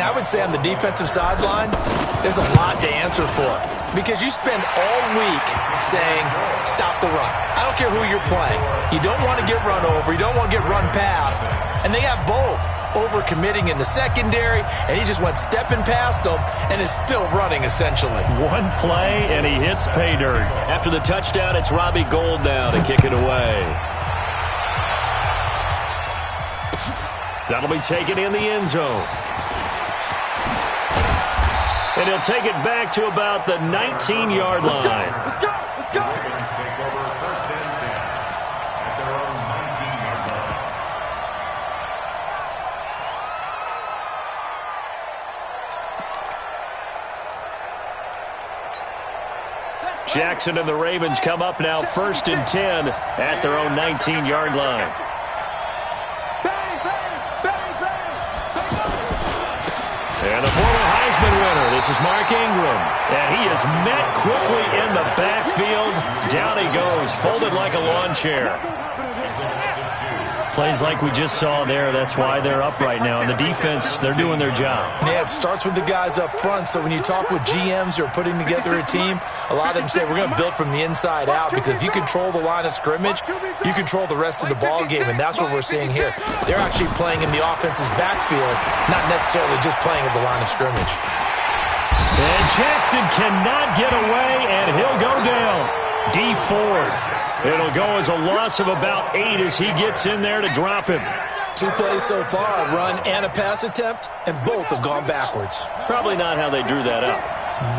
I would say on the defensive sideline, there's a lot to answer for because you spend all week saying, stop the run. I don't care who you're playing. You don't want to get run over. You don't want to get run past. And they have both. Overcommitting in the secondary, and he just went stepping past them and is still running, essentially. One play, and he hits pay dirt. After the touchdown, it's Robbie Gould now to kick it away. That'll be taken in the end zone. And he'll take it back to about the 19-yard line. Let's go! Let's go! Ravens take over first and 10 at their own 19-yard line. Jackson and the Ravens come up now first and 10 at their own 19-yard line. And the former Heisman winner, this is Mark Ingram. And he is met quickly in the backfield. Down he goes, folded like a lawn chair. Plays like we just saw there, that's why they're up right now. And the defense, they're doing their job. Yeah, it starts with the guys up front. So when you talk with GMs who are putting together a team, a lot of them say we're going to build from the inside out because if you control the line of scrimmage, you control the rest of the ball game, and that's what we're seeing here. They're actually playing in the offense's backfield, not necessarily just playing at the line of scrimmage. And Jackson cannot get away, and he'll go down. D Ford. It'll go as a loss of about 8 as he gets in there to drop him. 2 plays so far, a run and a pass attempt, and both have gone backwards. Probably not how they drew that up.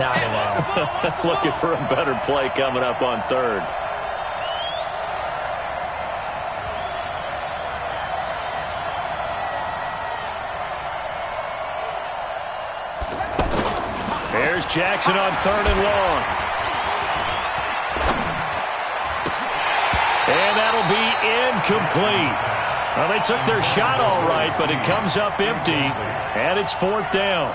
Not at all. Looking for a better play coming up on third. There's Jackson on third and long. And that'll be incomplete. Well, they took their shot all right, but it comes up empty, and it's fourth down.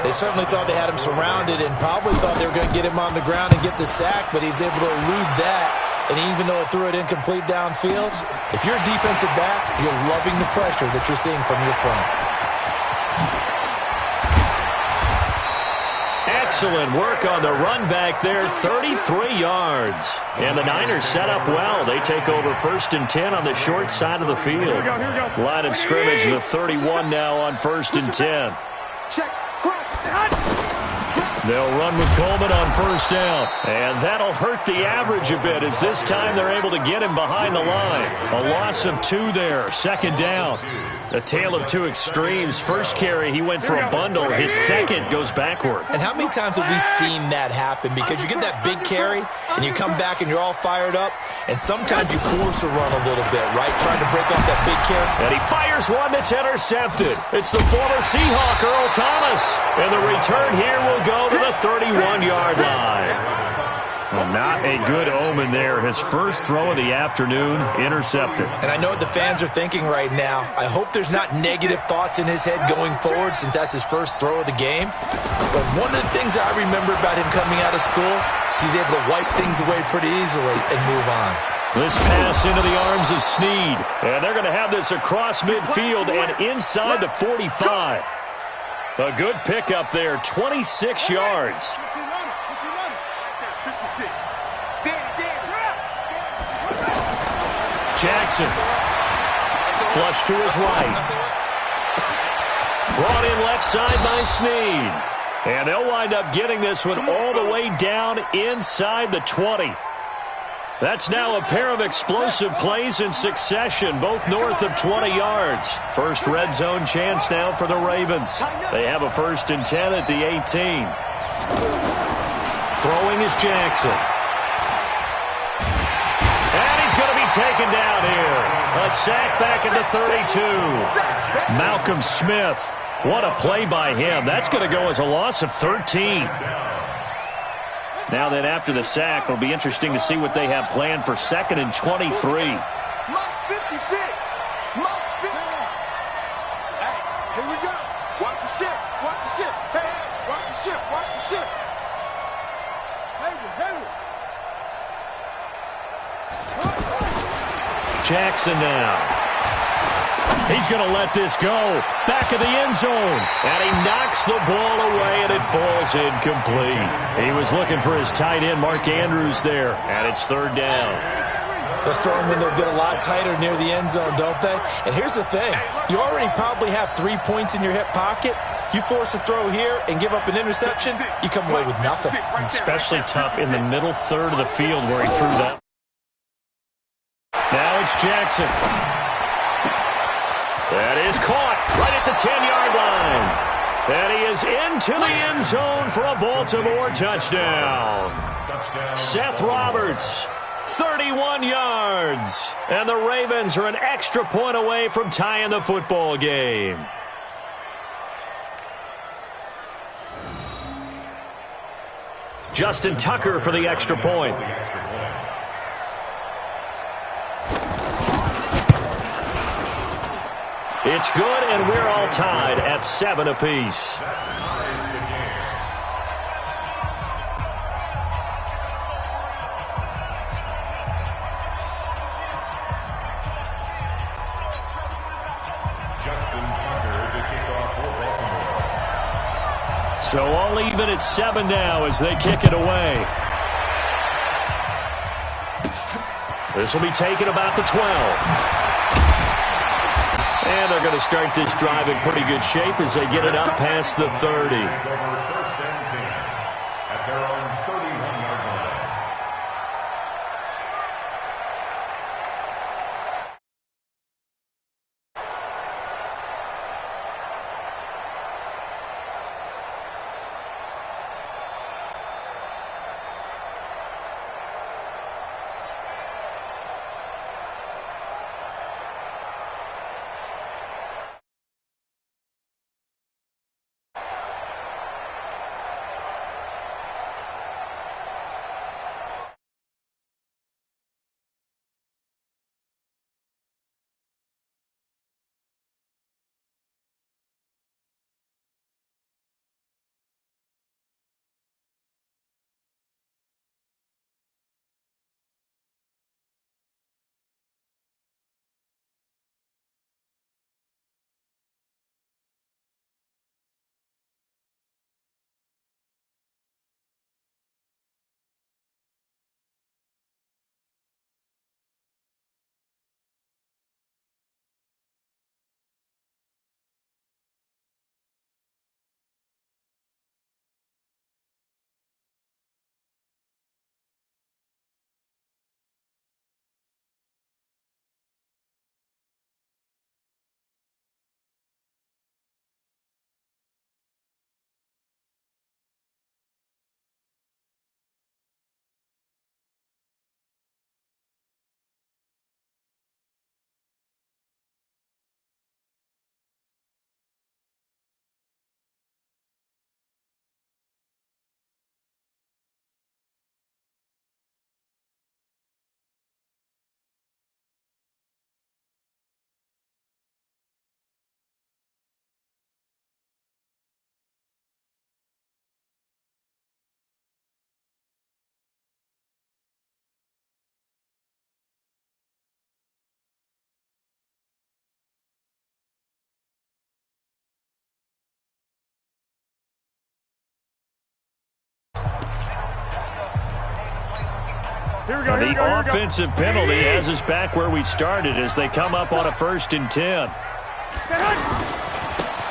They certainly thought they had him surrounded and probably thought they were going to get him on the ground and get the sack, but he was able to elude that. And even though it threw it incomplete downfield, if you're a defensive back, you're loving the pressure that you're seeing from your front. Excellent work on the run back there, 33 yards. And the Niners set up well. They take over first and 10 on the short side of the field. Line of scrimmage, the 31 now on first and 10. They'll run with Coleman on first down. And that'll hurt the average a bit as this time they're able to get him behind the line. A loss of 2 there, second down. A tale of two extremes. First carry, he went for a bundle. His second goes backward. And how many times have we seen that happen? Because you get that big carry, and you come back and you're all fired up, and sometimes you force a run a little bit, right? Trying to break off that big carry. And he fires one that's intercepted. It's the former Seahawk, Earl Thomas. And the return here will go to the 31-yard line. Well, not a good omen there. His first throw of the afternoon, intercepted. And I know what the fans are thinking right now. I hope there's not negative thoughts in his head going forward since that's his first throw of the game. But one of the things I remember about him coming out of school is he's able to wipe things away pretty easily and move on. This pass into the arms of Snead. And they're going to have this across midfield and inside the 45. A good pickup there, 26 yards. Jackson. Flush to his right. Brought in left side by Snead. And they'll wind up getting this one all the way down inside the 20. That's now a pair of explosive plays in succession, both north of 20 yards. First red zone chance now for the Ravens. They have a first and 10 at the 18. Throwing is Jackson. And he's going to be taken down here. A sack back at the 32. Malcolm Smith. What a play by him. That's going to go as a loss of 13. Now then, after the sack, it'll be interesting to see what they have planned for second and 23. Mark 56. Mark 50. Hey, here we go. Watch the ship. Watch the ship. Hey, watch the ship. Watch the ship. Hayward. Jackson now. He's going to let this go. Back of the end zone. And he knocks the ball away, and it falls incomplete. He was looking for his tight end, Mark Andrews, there. And it's third down. Those throwing windows get a lot tighter near the end zone, don't they? And here's the thing. You already probably have 3 points in your hip pocket. You force a throw here and give up an interception, you come away with nothing. Especially tough in the middle third of the field where he threw that. Now it's Jackson. That is caught right at the 10-yard line. And he is into the end zone for a Baltimore touchdown. Seth Roberts, 31 yards. And the Ravens are an extra point away from tying the football game. Justin Tucker for the extra point. It's good, and we're all tied at 7 apiece. So all even at 7 now as they kick it away. This will be taken about the 12. And they're going to start this drive in pretty good shape as they get it up past the 30. The offensive penalty has us back where we started as they come up on a 1st and 10.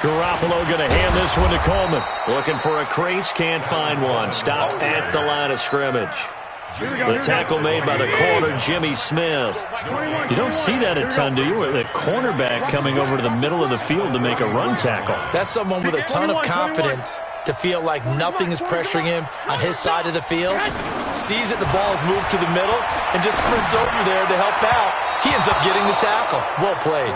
Garoppolo going to hand this one to Coleman. Looking for a crease, can't find one. Stopped at the line of scrimmage. The tackle made by the corner, Jimmy Smith. You don't see that a ton, do you? The cornerback coming over to the middle of the field to make a run tackle. That's someone with a ton of confidence to feel like nothing is pressuring him on his side of the field. Sees that the ball is moved to the middle and just sprints over there to help out. He ends up getting the tackle. Well played.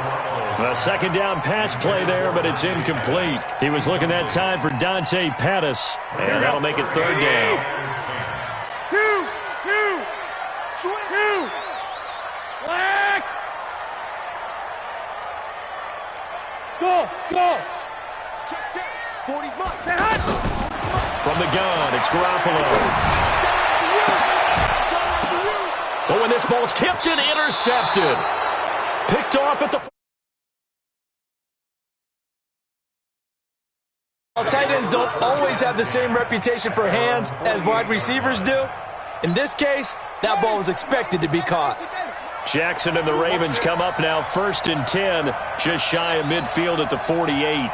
A 2nd down pass play there, but it's incomplete. He was looking that time for Dante Pettis, and that'll make it 3rd down. Go! Check. 40's mark. From the gun, it's Garoppolo. Oh, and this ball's tipped and intercepted. Picked off at the Tight ends don't always have the same reputation for hands as wide receivers do. In this case, that ball was expected to be caught. Jackson and the Ravens come up now 1st and 10, just shy of midfield at the 48. 56,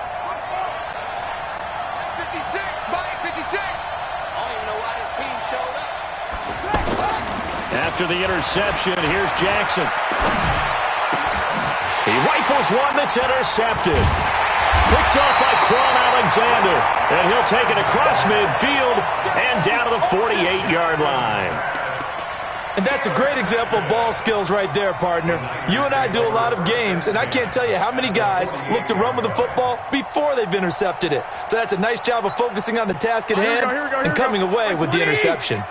Mike, 56. I don't even know why this team showed up. After the interception, here's Jackson. He rifles one that's intercepted. Picked off by Quan Alexander. And he'll take it across midfield and down to the 48-yard line. And that's a great example of ball skills right there, partner. You and I do a lot of games, and I can't tell you how many guys look to run with the football before they've intercepted it. So that's a nice job of focusing on the task at hand and coming away with the interception.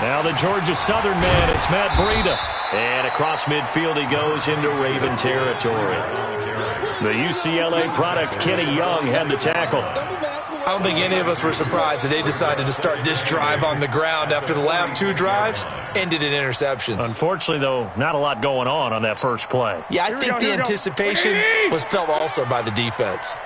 Now the Georgia Southern man, it's Matt Breida. And across midfield he goes into Raven territory. The UCLA product, Kenny Young, had the tackle. I don't think any of us were surprised that they decided to start this drive on the ground after the last 2 drives ended in interceptions. Unfortunately, though, not a lot going on that first play. Yeah, I think the anticipation was felt also by the defense.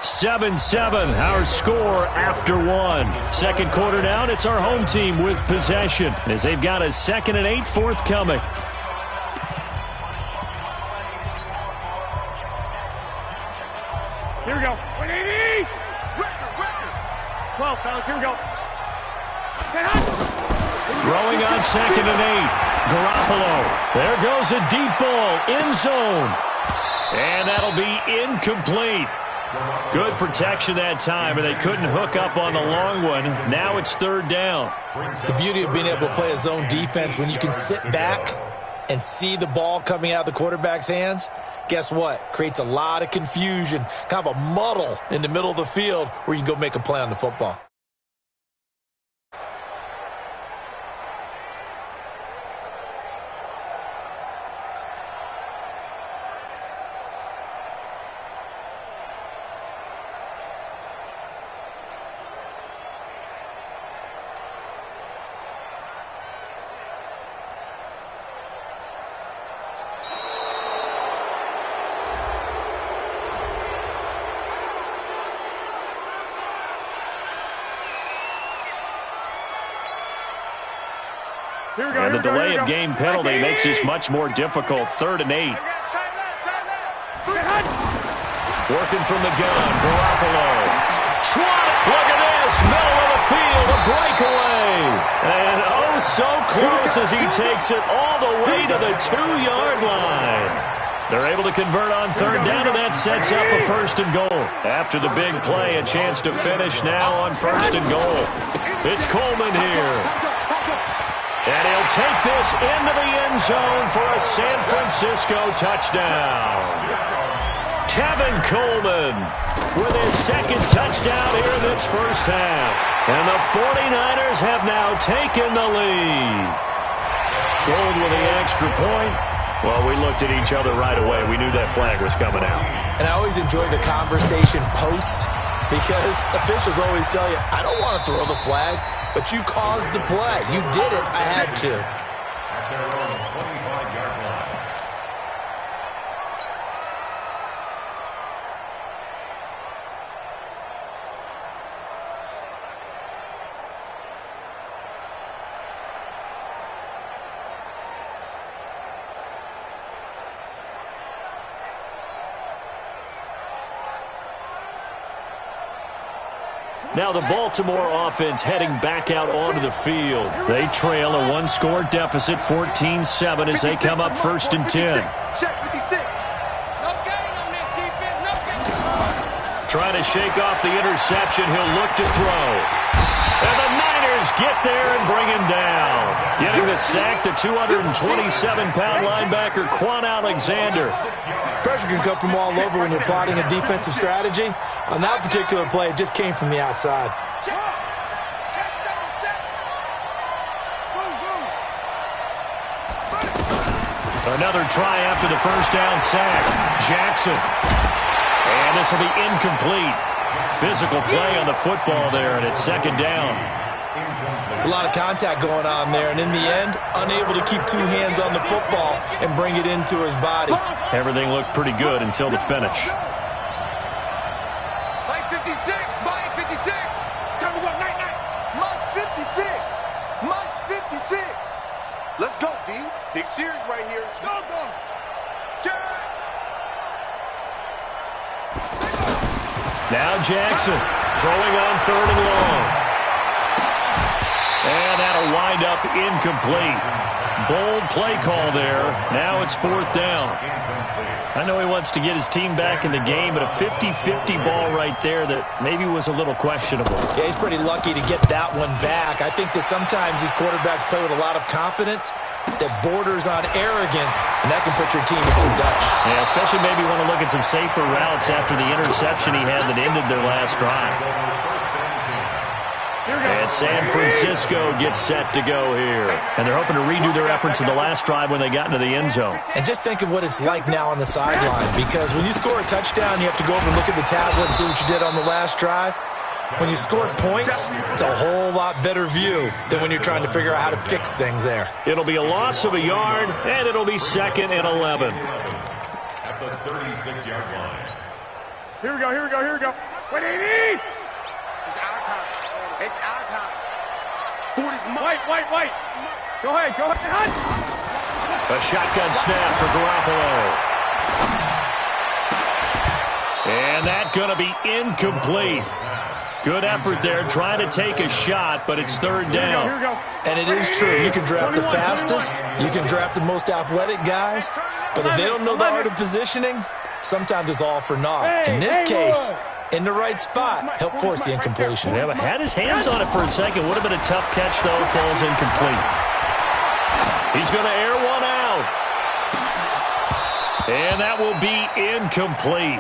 7-7, our score after 1. Second quarter down, it's our home team with possession as they've got a 2nd and 8 forthcoming. Here we go. 180! 12, fellas, here we go. Throwing on 2nd and 8. Garoppolo. There goes a deep ball, end zone. And that'll be incomplete. Good protection that time, and they couldn't hook up on the long one. Now it's 3rd down. The beauty of being able to play a zone defense when you can sit back and see the ball coming out of the quarterback's hands, guess what? Creates a lot of confusion, kind of a muddle in the middle of the field where you can go make a play on the football. And the delay of game penalty makes this much more difficult. 3rd and 8. Working from the gun, Garoppolo. Look at this, middle of the field, a breakaway. And oh, so close as he takes it all the way to the 2-yard line. They're able to convert on 3rd down, and that sets up a 1st and goal. After the big play, a chance to finish now on 1st and goal. It's Coleman here. And he'll take this into the end zone for a San Francisco touchdown. Kevin Coleman with his 2nd touchdown here in this first half. And the 49ers have now taken the lead. Gold with the extra point. Well, we looked at each other right away. We knew that flag was coming out. And I always enjoy the conversation post because officials always tell you, I don't want to throw the flag. But you caused the play. You did it. I had to. Now the Baltimore offense heading back out onto the field. They trail a 1-score deficit, 14-7, as they come up 1st and 10. Trying to shake off the interception. He'll look to throw. And the Niners get there and bring him down. Getting the sack, the 227-pound linebacker, Quan Alexander. Pressure can come from all over when you're plotting a defensive strategy. On that particular play, it just came from the outside. Another try after the first down sack. Jackson. And this will be incomplete. Physical play on the football there, and it's second down. It's a lot of contact going on there, and in the end, unable to keep two hands on the football and bring it into his body. Everything looked pretty good until the finish. Mike 56, Mike 56. Time to go, night, night. Mike 56. Mike 56. Let's go, D. Big series right here. Let's go, go. Jack. Now Jackson throwing on third and long. And that'll wind up incomplete. Bold play call there. Now it's fourth down. I know he wants to get his team back in the game, but a 50-50 ball right there that maybe was a little questionable. Yeah, he's pretty lucky to get that one back. I think that sometimes these quarterbacks play with a lot of confidence that borders on arrogance, and that can put your team in some Dutch. Yeah, especially maybe want to look at some safer routes after the interception he had that ended their last drive. And San Francisco gets set to go here. And they're hoping to redo their efforts in the last drive when they got into the end zone. And just think of what it's like now on the sideline, because when you score a touchdown, you have to go over and look at the tablet and see what you did on the last drive. When you score points, it's a whole lot better view than when you're trying to figure out how to fix things there. It'll be a loss of a yard, and it'll be 2nd and 11. At the 36-yard line. Here we go, here we go, here we go. 180! It's our time. It's our time. 40's White. Go ahead, hunt. A shotgun snap for Garoppolo. And that's going to be incomplete. Good effort there, trying to take a shot, but it's third down. Here we go. And it is true. You can draft the fastest. You can draft the most athletic guys. But if they don't know the art of positioning, sometimes it's all for naught. In this case, in the right spot, help force the incompletion. Yeah, but had his hands on it for a second. Would have been a tough catch, though. Falls incomplete. He's going to air one out. And that will be incomplete.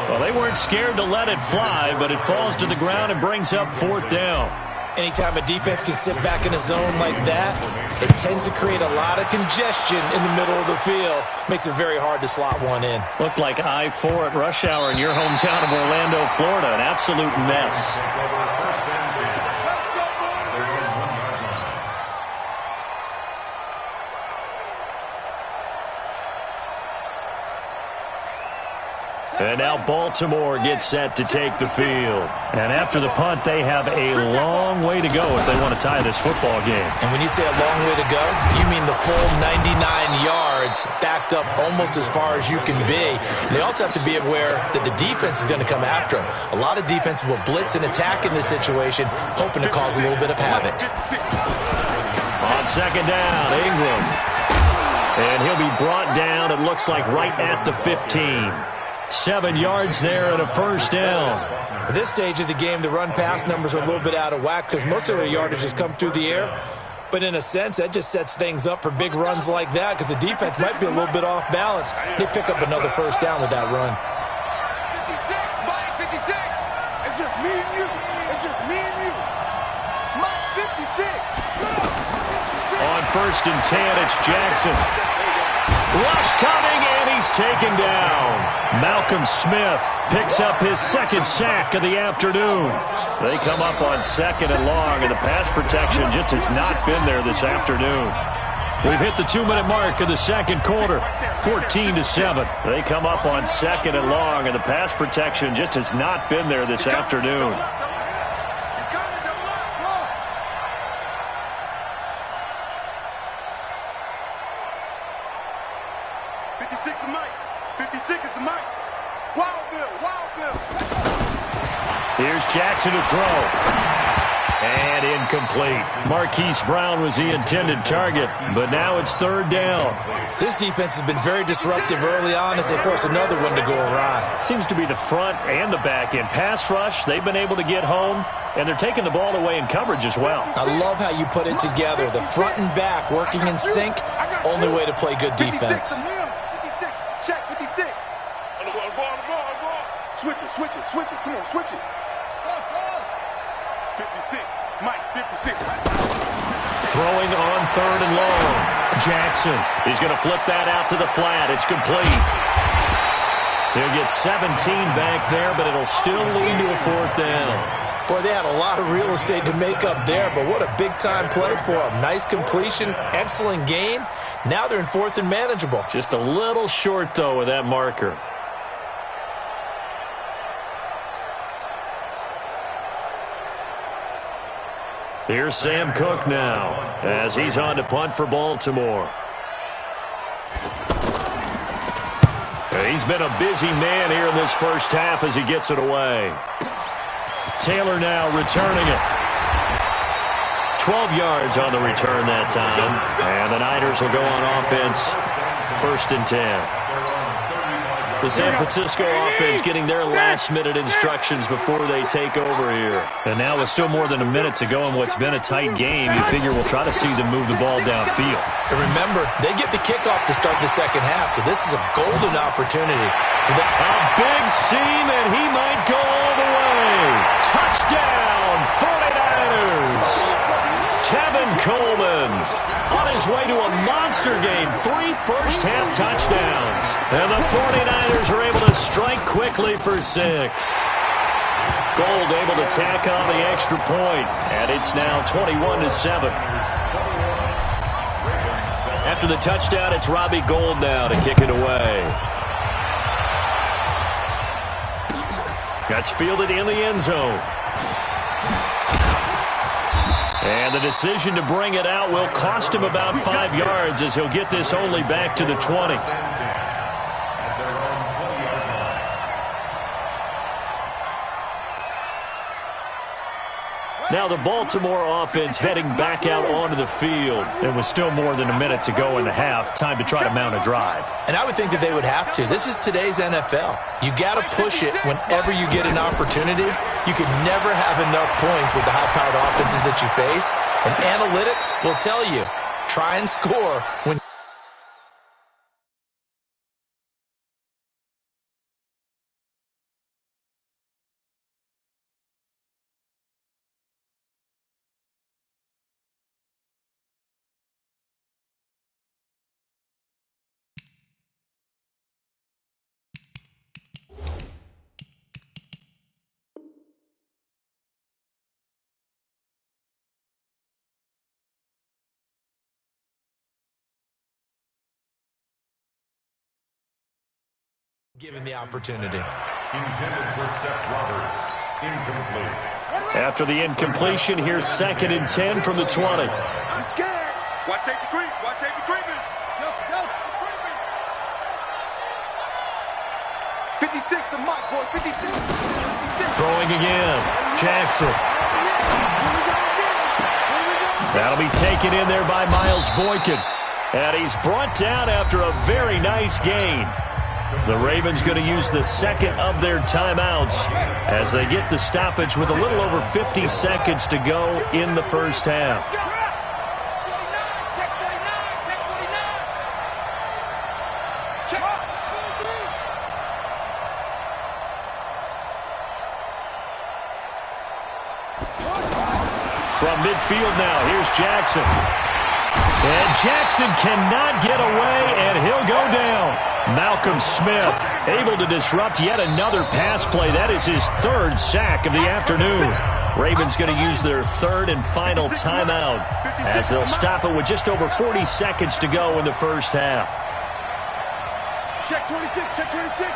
Well, they weren't scared to let it fly, but it falls to the ground and brings up fourth down. Anytime a defense can sit back in a zone like that, it tends to create a lot of congestion in the middle of the field. Makes it very hard to slot one in. Looked like I-4 at rush hour in your hometown of Orlando, Florida. An absolute mess. And now Baltimore gets set to take the field. And after the punt, they have a long way to go if they want to tie this football game. And when you say a long way to go, you mean the full 99 yards backed up almost as far as you can be. And they also have to be aware that the defense is going to come after them. A lot of defenses will blitz and attack in this situation, hoping to cause a little bit of havoc. On second down, Ingram. And he'll be brought down, it looks like, right at the 15. 7 yards there and a first down. At this stage of the game, the run-pass numbers are a little bit out of whack because most of their yardage has come through the air. But in a sense, that just sets things up for big runs like that because the defense might be a little bit off balance. They pick up another first down with that run. 56, Mike 56. It's just me and you. It's just me and you. Mike 56. On 1st and 10, it's Jackson. Rush coming, and he's taken down. Malcolm Smith picks up his second sack of the afternoon. They come up on 2nd and long, and the pass protection just has not been there this afternoon. We've hit the 2-minute mark of the second quarter, 14-7. They come up on 2nd and long, and the pass protection just has not been there this afternoon. Here's Jackson to throw. And incomplete. Marquise Brown was the intended target, but now it's third down. This defense has been very disruptive early on as they force another one to go awry. Seems to be the front and the back end. Pass rush, they've been able to get home, and they're taking the ball away in coverage as well. I love how you put it together. The front and back working in sync, only way to play good defense. 56, check 56. Switch it. Come on, switch it. 56, Mike, 56. Throwing on 3rd and long. Jackson. He's going to flip that out to the flat. It's complete. He'll get 17 back there, but it'll still lead to a 4th down. Boy, they had a lot of real estate to make up there, but what a big-time play for them. Nice completion, excellent game. Now they're in 4th and manageable. Just a little short, though, with that marker. Here's Sam Cook now, as he's on to punt for Baltimore. He's been a busy man here in this first half as he gets it away. Taylor now returning it. 12 yards on the return that time. And the Niners will go on offense, 1st and 10. The San Francisco offense getting their last-minute instructions before they take over here. And now with still more than a minute to go in what's been a tight game, you figure we'll try to see them move the ball downfield. And remember, they get the kickoff to start the second half, so this is a golden opportunity for them. A big seam, and he might go all the way. Touchdown, 49ers. Tevin Coleman on his way to a monster game. 3 first-half touchdowns. And the 49ers are able to strike quickly for 6. Gold able to tack on the extra point, and it's now 21-7. After the touchdown, it's Robbie Gould now to kick it away. That's fielded in the end zone. And the decision to bring it out will cost him about 5 yards as he'll get this only back to the 20. Now the Baltimore offense heading back out onto the field. There was still more than a minute to go in the half. Time to try to mount a drive. And I would think that they would have to. This is today's NFL. You got to push it whenever you get an opportunity. You could never have enough points with the high-powered offenses that you face. And analytics will tell you, try and score when given the opportunity. Intended for Seth Roberts. Incomplete. After the incompletion, here's 2nd and 10 from the 20. I'm scared. Watch safety creep. Watch safety creeping. Go, creeping. 56, the mic, boy. 56. Throwing again. Jackson. That'll be taken in there by Miles Boykin. And he's brought down after a very nice gain. The Ravens going to use the second of their timeouts as they get the stoppage with a little over 50 seconds to go in the first half. From midfield now, here's Jackson. And Jackson cannot get away, and he'll go down. Malcolm Smith able to disrupt yet another pass play. That is his 3rd sack of the afternoon. Ravens going to use their 3rd and final timeout as they'll stop it with just over 40 seconds to go in the first half. Check 26, check 26.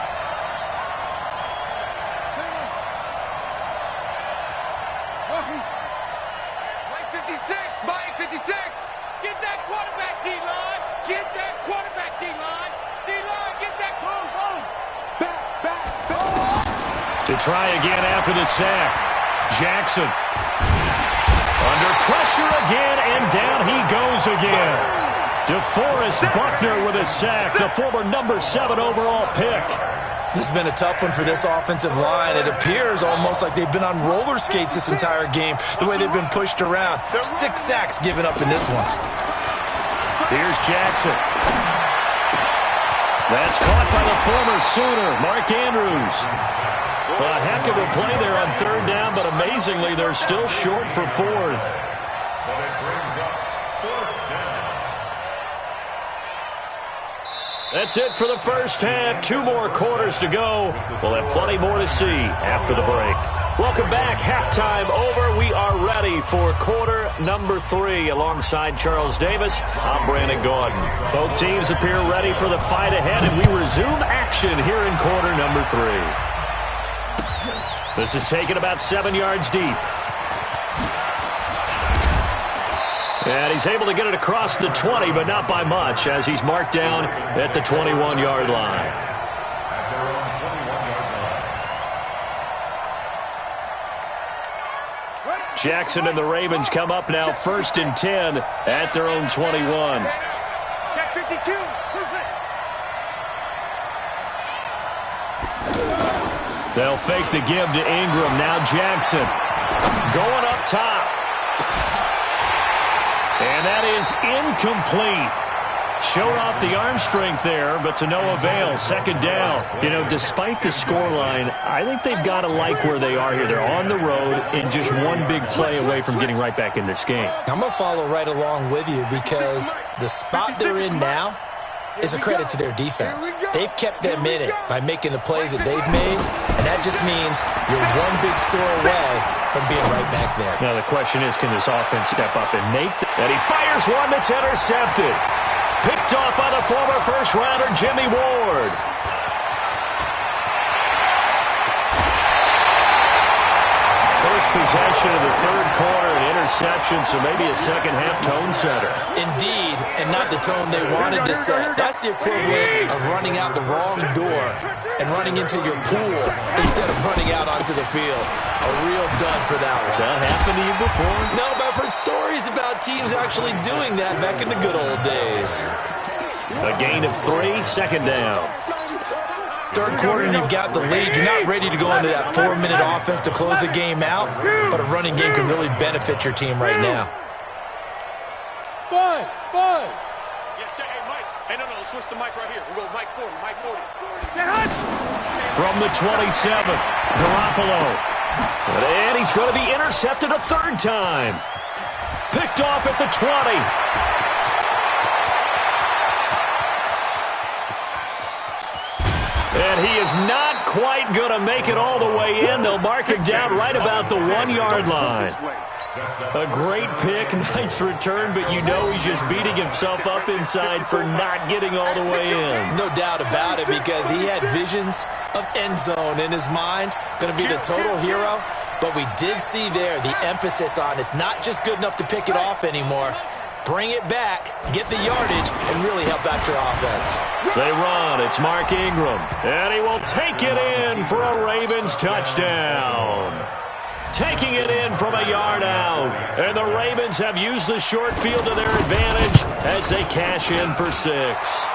Mike 56, Mike 56. Get that quarterback, D-line. Get that quarterback, D-line. D-line, get that close. Back. To try again after the sack. Jackson. Under pressure again, and down he goes again. DeForest Buckner with a sack, the former number 7 overall pick. This has been a tough one for this offensive line. It appears almost like they've been on roller skates this entire game, the way they've been pushed around. 6 sacks given up in this one. Here's Jackson. That's caught by the former Sooner, Mark Andrews. A heck of a play there on 3rd down, but amazingly, they're still short for 4th. But it brings up 4th down. That's it for the first half. 2 more quarters to go. We'll have plenty more to see after the break. Welcome back. Halftime over. We are ready for quarter number 3. Alongside Charles Davis, I'm Brandon Gordon. Both teams appear ready for the fight ahead, and we resume action here in quarter number 3. This is taken about 7 yards deep. And he's able to get it across the 20, but not by much, as he's marked down at the 21-yard line. Jackson and the Ravens come up now 1st and 10 at their own 21. Check 52. They'll fake the give to Ingram. Now Jackson going up top. And that is incomplete. Showed off the arm strength there, but to no avail. 2nd down. You know, despite the scoreline, I think they've got to like where they are here. They're on the road and just one big play away from getting right back in this game. I'm going to follow right along with you because the spot they're in now is a credit to their defense. They've kept them in it by making the plays that they've made, and that just means you're one big score away from being right back there. Now the question is, can this offense step up and make that? And he fires one that's intercepted. Picked off by the former first-rounder Jimmy Ward. First possession of the 3rd quarter, an interception, so maybe a second-half tone setter. Indeed, and not the tone they wanted to set. That's the equivalent of running out the wrong door and running into your pool instead of running out onto the field. A real dud for that one. Has that happened to you before? No, but I've heard stories about teams actually doing that back in the good old days. A gain of 3, 2nd down. 3rd quarter and you've got the lead. You're not ready to go into that 4-minute offense to close the game out, but a running game can really benefit your team right now. Buzz. Yeah, check. Hey, Mike. Hey, no, switch the mic right here. We'll go Mike 40, Mike 40. From the 27th, Garoppolo. And he's going to be intercepted a 3rd time. Picked off at the 20. And he is not quite going to make it all the way in. They'll mark him down right about the 1-yard line. A great pick, nice return, but you know he's just beating himself up inside for not getting all the way in. No doubt about it, because he had visions of end zone in his mind. Going to be the total hero. But we did see there the emphasis on it's not just good enough to pick it off anymore. Bring it back, get the yardage, and really help out your offense. They run. It's Mark Ingram. And he will take it in for a Ravens touchdown. Taking it in from a yard out. And the Ravens have used the short field to their advantage as they cash in for 6.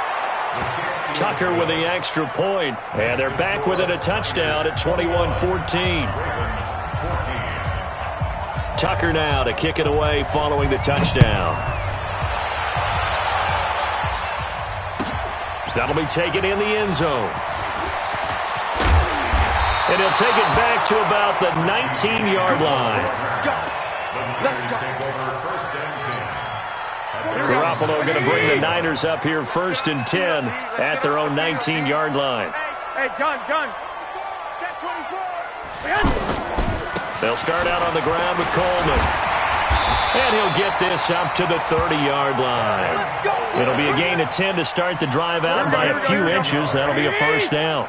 Tucker with the extra point. And they're back within a touchdown at 21-14. Tucker now to kick it away following the touchdown. That'll be taken in the end zone. And he'll take it back to about the 19-yard line. Garoppolo going to bring the Niners up here 1st and 10 at their own 19-yard line. Hey, gun. Set 24. They'll start out on the ground with Coleman. And he'll get this up to the 30-yard line. It'll be a gain of 10 to start the drive out. By a few inches, that'll be a 1st down.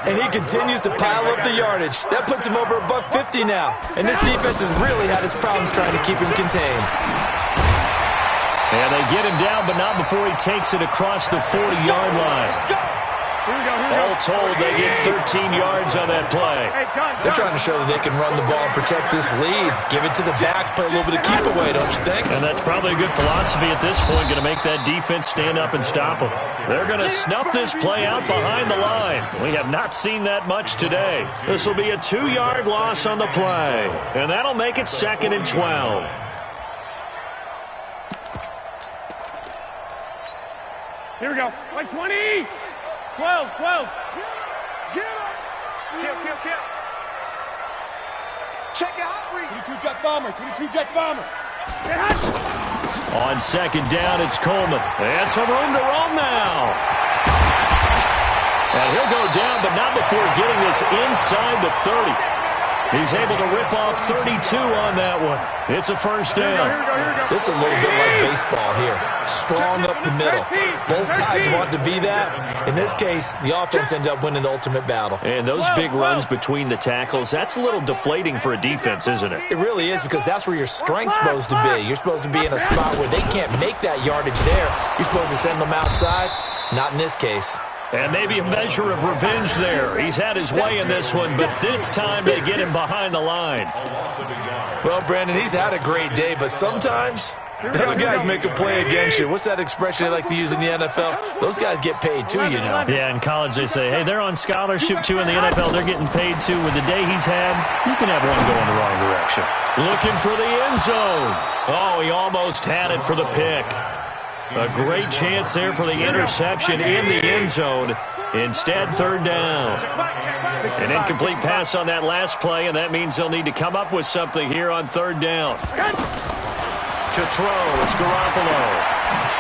And he continues to pile up the yardage. That puts him over $150 now. And this defense has really had its problems trying to keep him contained. And they get him down, but not before he takes it across the 40-yard line. All told, they get 13 yards on that play. They're trying to show that they can run the ball and protect this lead. Give it to the backs, play a little bit of keep away, don't you think? And that's probably a good philosophy at this point, going to make that defense stand up and stop them. They're going to snuff this play out behind the line. We have not seen that much today. This will be a 2-yard loss on the play. And that'll make it 2nd and 12. Here we go. Like 20. 12. Get him! Kill. Check your hot read. 22 jet bomber. Get hot. On 2nd down, it's Coleman. And some room to roam now. And he'll go down, but not before getting this inside the 30. He's able to rip off 32 on that one. It's a first down. This is a little bit like baseball here. Strong up the middle. Both sides want to be that. In this case, the offense ended up winning the ultimate battle. And those big runs between the tackles, that's a little deflating for a defense, isn't it? It really is, because that's where your strength's supposed to be. You're supposed to be in a spot where they can't make that yardage there. You're supposed to send them outside. Not in this case. And maybe a measure of revenge there. He's had his way in this one, but this time they get him behind the line. Well, Brandon, he's had a great day, but sometimes the other guys make a play against you. What's that expression they like to use in the NFL? Those guys get paid too, you know. Yeah, in college they say, hey, they're on scholarship too. In the NFL, they're getting paid too. With the day he's had, you can have one go in the wrong direction. Looking for the end zone. Oh, he almost had it for the pick. A great chance there for the interception in the end zone. Instead, third down. An incomplete pass on that last play, and that means they'll need to come up with something here on third down. To throw, it's Garoppolo.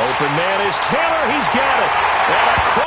Open man is Taylor. He's got it. And a